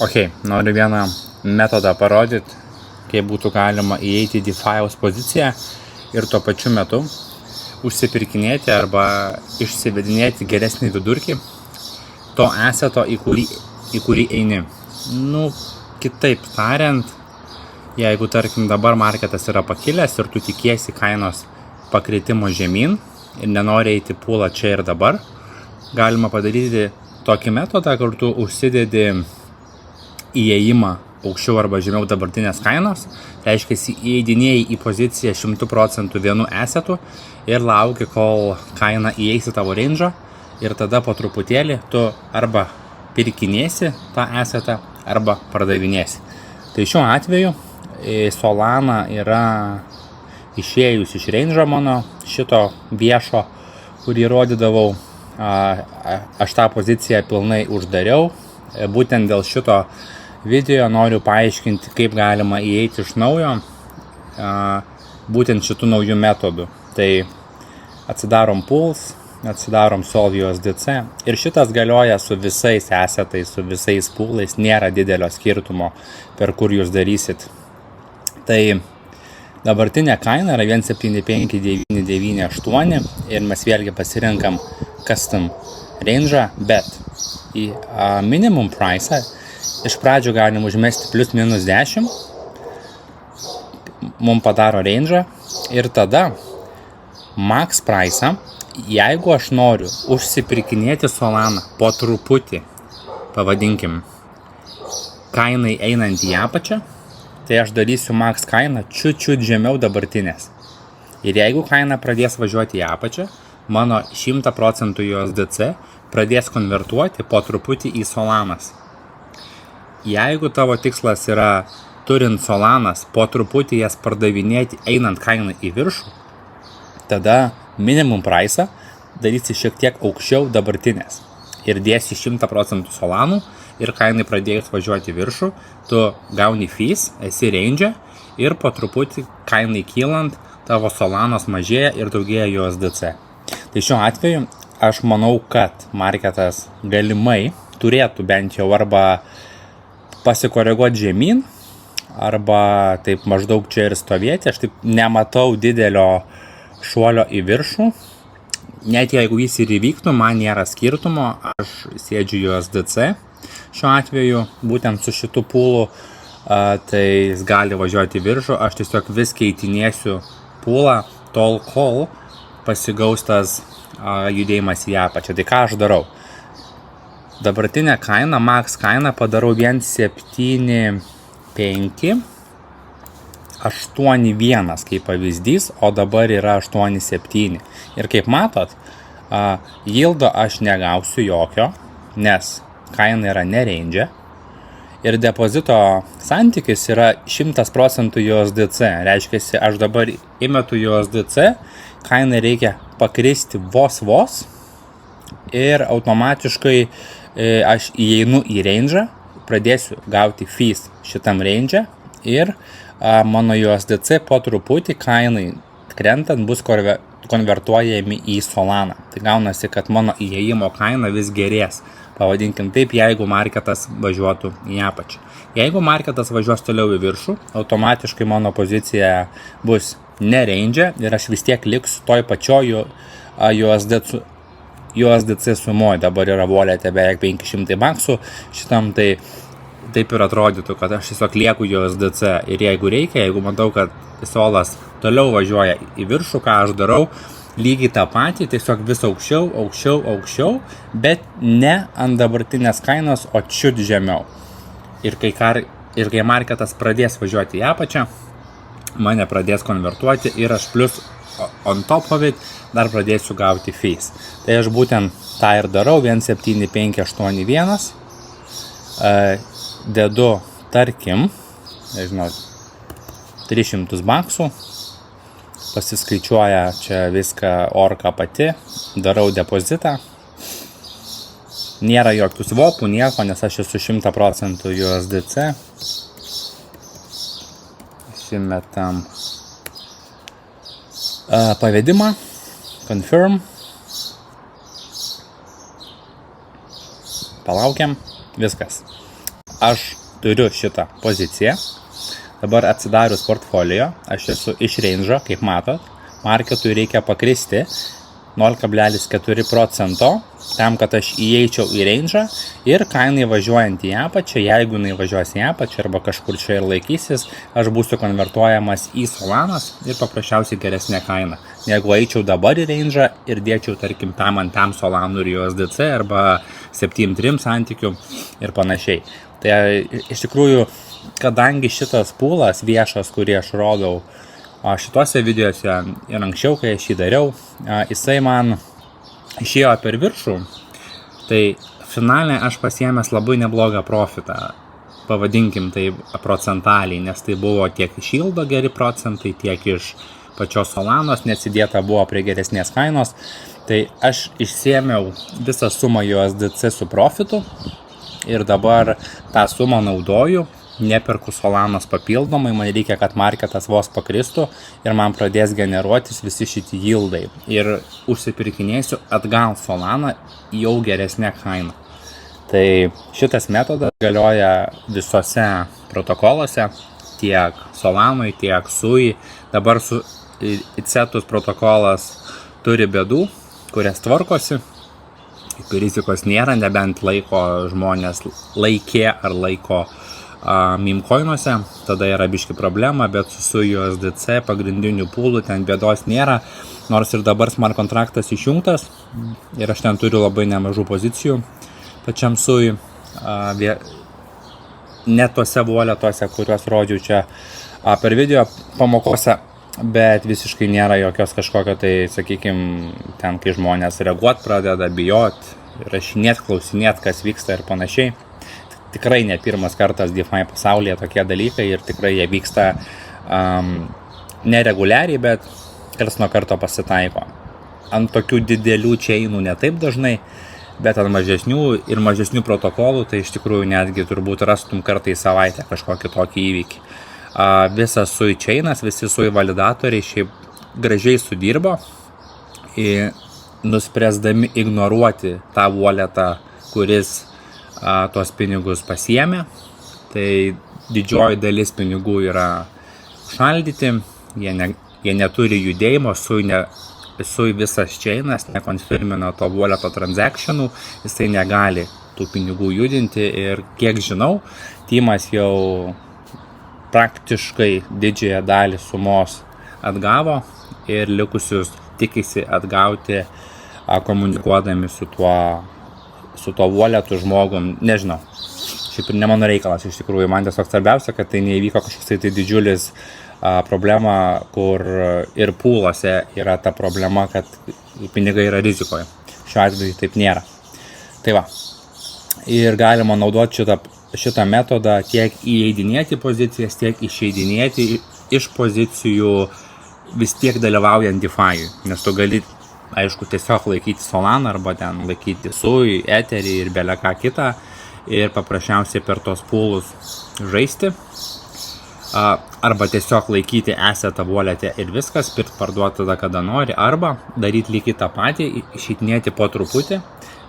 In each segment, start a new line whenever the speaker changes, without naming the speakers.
Noriu vieną metodą parodyti, kaip būtų galima įeiti į DeFi'aus poziciją ir tuo pačiu metu užsipirkinėti arba išsivedinėti geresnį vidurkį to asseto, į kurį eini. Kitaip tariant, jeigu tarkim dabar marketas yra pakilęs ir tu tikiesi kainos pakritimo žemyn ir nenori eiti pūlą čia ir dabar, galima padaryti tokį metodą, kur tu užsidedi įėjimą aukščiau arba žemiau dabartinės kainos, reiškia įeidinėjai į poziciją 100% vienu assetu ir lauki, kol kaina įeis į tavo range'ą ir tada po truputėlį tu arba pirkinėsi tą assetą arba pardavinėsi. Tai šiuo atveju Solana yra išėjus iš range'o mano šito viešo, kurį rodydavau. Aš tą poziciją pilnai uždariau. Būtent dėl šito video noriu paaiškinti, kaip galima įeiti iš naujo būtent šitų naujų metodų. Tai atsidarom pools, atsidarom SolUSDC ir šitas galioja su visais assetais, su visais poolais, nėra didelio skirtumo, per kur jūs darysit. Tai dabartinė kaina yra 1.75.998 ir mes vėlgi pasirinkam custom range'ą, bet į minimum price'ą iš pradžių galim užmesti plus minus 10, mums padaro range'ą ir tada max price'ą, jeigu aš noriu užsipirkinėti Solaną po truputį, pavadinkim, kainai einant į apačią, tai aš darysiu max kainą čiut žemiau dabartinės. Ir jeigu kaina pradės važiuoti į apačią, mano 100% USDC pradės konvertuoti po truputį į Solanas. Jeigu tavo tikslas yra, turint Solanas, po truputį jas pardavinėti einant kainą į viršų, tada minimum price'ą darysi šiek tiek aukščiau dabartinės ir dėsi 100% Solanų ir kainai pradėjus važiuoti viršų, tu gauni fees, esi range'e ir po truputį kainai kylant tavo Solanos mažėja ir daugėja USDC. Tai šiuo atveju aš manau, kad marketas galimai turėtų bent jau arba pasikoreguoti žemyn, arba taip maždaug čia ir stovėti. Aš taip nematau didelio šuolio į viršų. Net jeigu jis ir įvyktų, man nėra skirtumo, aš sėdžiu USDC. Šiuo atveju, būtent su šitu pool'u, tai jis gali važiuoti į viršų. Aš tiesiog vis keitinėsiu pool'ą tol, kol pasigaus tas judėjimas į apačią. Tai ką aš darau? Dabartinę kainą, max kainą padarau 1.75.8.1 kaip pavyzdys, o dabar yra 8.7. Ir kaip matot, yield'o aš negausiu jokio, nes kaina yra ne range'e ir depozito santykis yra 100% USDC. Reiškia, aš dabar įmetu USDC, kainai reikia pakristi vos ir automatiškai aš įeinu į range'ą, pradėsiu gauti fees šitam range'e ir mano USDC po truputį kainai krentant bus konvertuojami į Solaną. Tai gaunasi, kad mano įėjimo kaina vis gerės. Pavadinkim taip, jeigu marketas važiuotų į apačią. Jeigu marketas važiuos toliau į viršų, automatiškai mano pozicija bus ne range'e ir aš vis tiek liksiu toj pačioj USDC sumoj. Dabar yra wallet'e beveik 500 baksų šitam, tai taip ir atrodytų, kad aš tiesiog lieku USDC ir jeigu reikia, jeigu matau, kad Solas toliau važiuoja į viršų, ką aš darau, lygiai tą patį, tiesiog vis aukščiau, bet ne ant dabartinės kainos, o čiut žemiau. Ir kai marketas pradės važiuoti į apačią, mane pradės konvertuoti ir aš plus on top of it dar pradėsiu gauti fees. Tai aš būtent tą ir darau, 1.75.8.1, dedu, tarkim, 300 baksų, pasiskaičiuoja čia viską orka pati, darau depozitą, nėra jokių swapų, nieko, nes aš esu 100% USDC, įsimetam pavedimą, confirm, palaukiam, viskas. aš turiu šitą poziciją. Dabar atsidarius portfolio, aš esu iš range'o, kaip matot, marketui reikia pakristi 0,4% tam, kad aš įeičiau į range'ą ir kainai važiuojant į apačią, jeigu jinai važiuos į apačią arba kažkur čia ir laikysis, aš būsiu konvertuojamas į Solanas ir paprasčiausiai geresnė kaina. Jeigu eičiau dabar į range'ą ir dėčiau, tarkim, tam ant tam Solanų ir USDC arba 7-3 santykių ir panašiai. Tai iš tikrųjų, kadangi šitas pūlas viešas, kurį aš rodau šituose videose ir anksčiau, kai aš jį dariau, jisai man išėjo per viršų, tai finale aš pasiėmęs labai neblogą profitą, pavadinkim tai procentaliai, nes tai buvo tiek iš Yield'o geri procentai, tiek iš pačios Solanos, neatsidėta buvo prie geresnės kainos, tai aš išsiėmiau visą sumą USDC su profitu ir dabar tą sumą naudoju, neperku Solanos papildomai, man reikia, kad marketas vos pakristų ir man pradės generuotis visi šitie yieldai ir užsipirkinėsiu atgal Solaną jau geresnė kaina. Tai šitas metodas galioja visose protokoluose, tiek Solanui, tiek SUI. Dabar su ICETUS protokolas turi bėdų, kurias tvarkosi, rizikos nėra, nebent laiko žmonės laikė ar laiko meme-coinuose, tada yra biški problema, bet su USDC pagrindiniu pūlu ten bėdos nėra, nors ir dabar smart kontraktas išjungtas ir aš ten turiu labai nemažų pozicijų pačiam SUI, ne tuose voletuose, kuriuos rodžiau čia per video pamokose, bet visiškai nėra jokios kažkokio tai, sakykime, ten kai žmonės reaguot pradeda, bijot, rašinėt, klausinėt, kas vyksta ir panašiai. Tikrai ne pirmas kartas DeFi pasaulyje tokie dalykai ir tikrai jie vyksta nereguliariai, bet karts nuo karto pasitaiko. Ant tokių didelių chainų ne taip dažnai, bet ant mažesnių ir mažesnių protokolų, tai iš tikrųjų netgi turbūt rastum kartą į savaitę kažkokį tokį įvykį. Visas SUI chainas, visi SUI validatoriai šiaip gražiai sudirbo, nuspręsdami ignoruoti tą walletą, kuris tuos pinigus pasiėmė, tai didžioji dalis pinigų yra šaldyti, jie neturi judėjimo, SUI visas chainas nekonfirmino to walleto transactionų, jisai negali tų pinigų judinti ir kiek žinau, timas jau praktiškai didžiąją dalį sumos atgavo ir likusius tikisi atgauti komunikuodami su tuo walletu žmogum, nežinau, šiaip ir ne mano reikalas iš tikrųjų, man tiesiog svarbiausia, kad tai neįvyko kažkoks tai didžiulis problema, kur ir pūlose yra ta problema, kad pinigai yra rizikoje. Šiuo atveju taip nėra. Tai va, ir galima naudoti šitą metodą tiek įeidinėti pozicijas, tiek išeidinėti iš pozicijų vis tiek dalyvaujant DeFi, nes tu gali aišku, tiesiog laikyti Solaną arba ten laikyti SUI, Etherį ir belę ką kitą ir paprasčiausiai per tos pūlus žaisti. Arba tiesiog laikyti assetą wallet'e ir viskas, pirkt parduoti tada, kada nori, arba daryti lygiai tą patį, išeidinėti po truputį,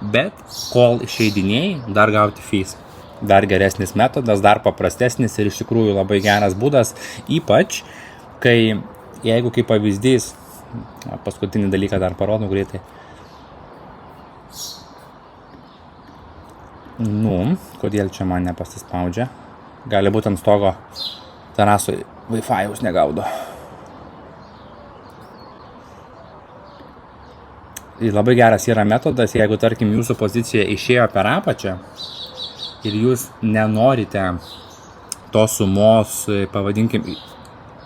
bet kol išeidinėjai, dar gauti fees. Dar geresnis metodas, dar paprastesnis ir iš tikrųjų labai geras būdas, ypač kai, jeigu kaip pavyzdys, paskutinį dalyką dar parodau greitai. Kodėl čia man nepasispaudžia? Gali būti ant stogo terasų Wi-Fi'aus negaudo. Labai geras yra metodas, jeigu tarkim jūsų pozicija išėjo per apačią ir jūs nenorite tos sumos, pavadinkim,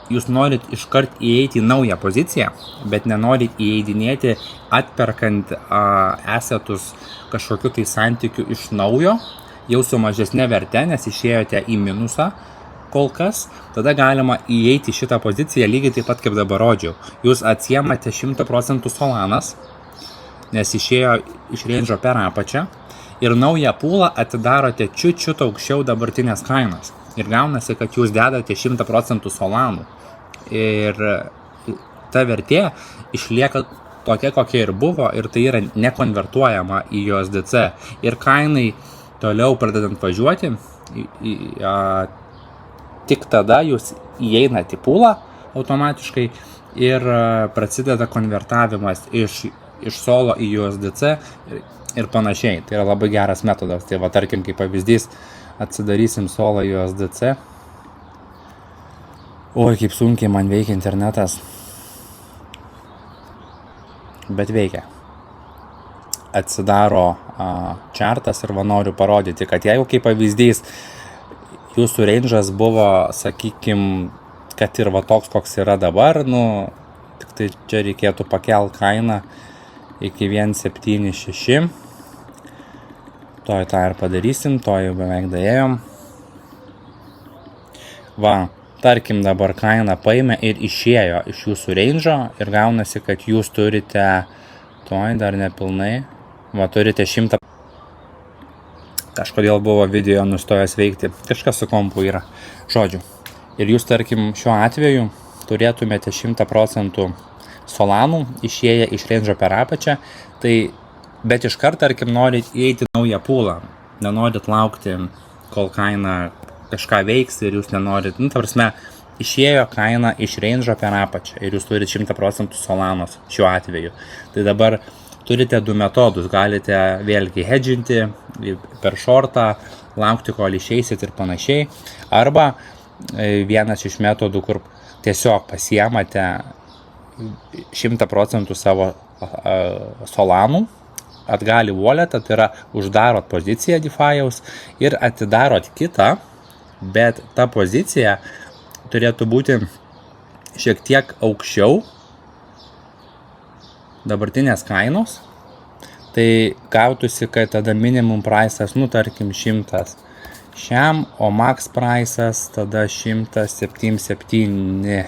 jūs norit iškart įeiti į naują poziciją, bet nenorit įeidinėti atperkant assetus kažkokiu tai santykiu iš naujo, jau su mažesnė verte, nes išėjote į minusą kol kas, tada galima įeiti į šitą poziciją lygiai taip pat kaip dabar rodžiau. Jūs atsiemate 100% Solanas, nes išėjo iš range'o per apačią ir naują pūlą atidarote čiut aukščiau dabartinės kainos. Ir gaunasi, kad jūs dedate 100% Solanų. Ir ta vertė išlieka tokia, kokia ir buvo, ir tai yra nekonvertuojama į USDC. Ir kainai toliau pradedant važiuoti, tik tada jūs įeinat į pūlą automatiškai ir prasideda konvertavimas iš solo į USDC ir panašiai. Tai yra labai geras metodas. Tai va, tarkim, kaip pavyzdys, atsidarysim solą USDC. Oi, kaip sunkiai man veikia internetas. Bet veikia. Atsidaro chartas ir va noriu parodyti, kad jeigu kaip pavyzdys jūsų range'as buvo, sakykim, kad ir va toks, koks yra dabar, tik tai čia reikėtų pakelt kainą iki 1.76. Toj tą ir padarysim, to jau beveik daėjom. Va, tarkim dabar kaina paėmė ir išėjo iš jūsų range'o ir gaunasi, kad jūs turite, dar nepilnai, va turite 100. Kažkodėl buvo video nustojęs veikti, kažkas su kompu yra, žodžiu. Ir jūs, tarkim, šiuo atveju turėtumėte 100% solanų išėję iš range'o per apačią, bet iškart, tarkim, norit įeiti naują pūlą, nenorit laukti, kol kaina kažką veiks ir jūs nenorit, ta prasme, išėjo kaina iš range'o per apačią ir jūs turite 100% solanos šiuo atveju. Tai dabar turite du metodus, galite vėlgi hedžinti per shortą, laukti, kol išeisit ir panašiai, arba vienas iš metodų, kur tiesiog pasiemate 100% savo solanų, atgal į walletą, tai yra uždarot poziciją DeFi'aus ir atidarot kitą, bet ta pozicija turėtų būti šiek tiek aukščiau dabartinės kainos, tai gautųsi, kad tada minimum price'as, tarkim 100 šiam, o max price'as tada 177.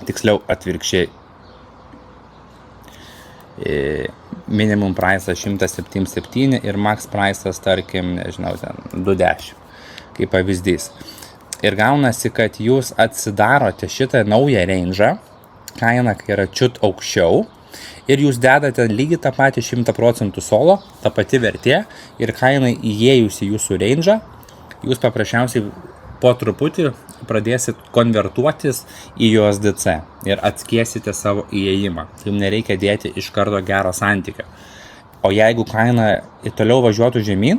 Tiksliau atvirkščiai. Minimum price'as 177 ir max price'as, tarkim, nežinau, 210, kaip pavyzdys. Ir gaunasi, kad jūs atsidarote šitą naują range'ą, kaina yra čiut aukščiau, ir jūs dedate lygiai tą patį 100% solo, ta pati vertė, ir kainai įėjus į jūsų range'ą, jūs paprasčiausiai po truputį pradėsit konvertuotis į USDC ir atskiesite savo įėjimą. Jums nereikia dėti iš karto gero santykio. O jeigu kaina ir toliau važiuotų žemyn,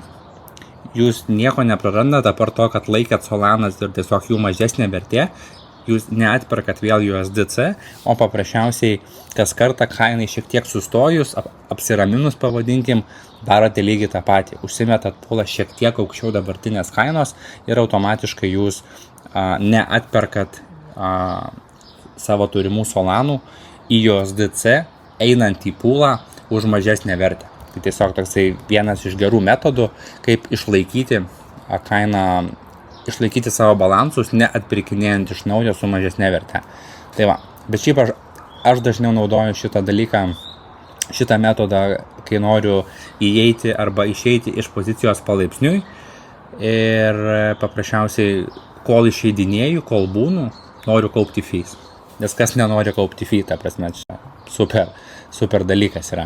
jūs nieko neprarandate apart to, kad laikėt solanas ir tiesiog jų mažesnė vertė, jūs neatperkat vėl USDC, o paprasčiausiai kas kartą kainai šiek tiek sustojus, apsiraminus pavadinkim, darote lygiai tą patį. Užsimetat pūlą šiek tiek aukščiau dabartinės kainos ir automatiškai jūs neatperkat savo turimų solanų į USDC, einant į pūlą už mažesnę vertę. Tai tiesiog toksai vienas iš gerų metodų, kaip išlaikyti kainą, išlaikyti savo balansus, neatpirkinėjant iš naujo su mažesnė vertė. Tai va, bet šiaip aš dažniau naudoju šitą dalyką, šitą metodą, kai noriu įeiti arba išeiti iš pozicijos palaipsniui ir paprasčiausiai, kol išeidinėju, kol būnu, noriu kaupti fees. Nes kas nenori kaupti fee, ta prasme, čia super dalykas yra,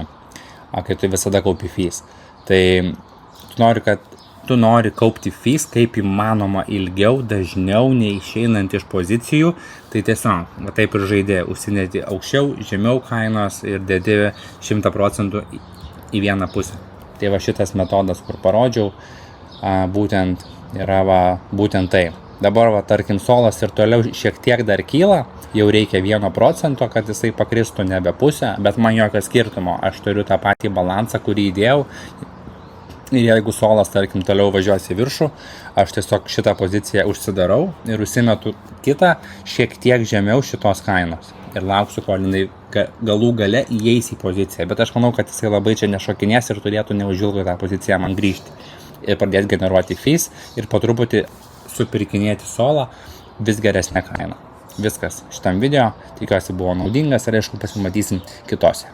kai tu visada kaupi fees. Tai tu nori kaupti fees kaip įmanoma ilgiau, dažniau, neišeinant iš pozicijų, tai tiesiog, taip ir žaidė, užsinėti aukščiau, žemiau kainos ir dėdi 100% į vieną pusę. Tai va šitas metodas, kur parodžiau, būtent yra būtent tai. Dabar, tarkim, solas ir toliau šiek tiek dar kyla, jau reikia 1%, kad jisai pakristų nebe pusę, bet man jokio skirtumo, aš turiu tą patį balansą, kurį įdėjau. Ir jeigu solas, tarkim, toliau važiuos į viršų, aš tiesiog šitą poziciją užsidarau ir užsimetu kitą šiek tiek žemiau šitos kainos. Ir lauksiu, kol jinai galų gale įeis į poziciją. Bet aš manau, kad jisai labai čia nešokinės ir turėtų neužilgo tą poziciją man grįžti. Ir pradėti generuoti fees ir po truputį supirkinėti solą vis geresnę kainą. Viskas šitam video. Tikiuosi buvo naudingas ir aišku pasimatysim kitose.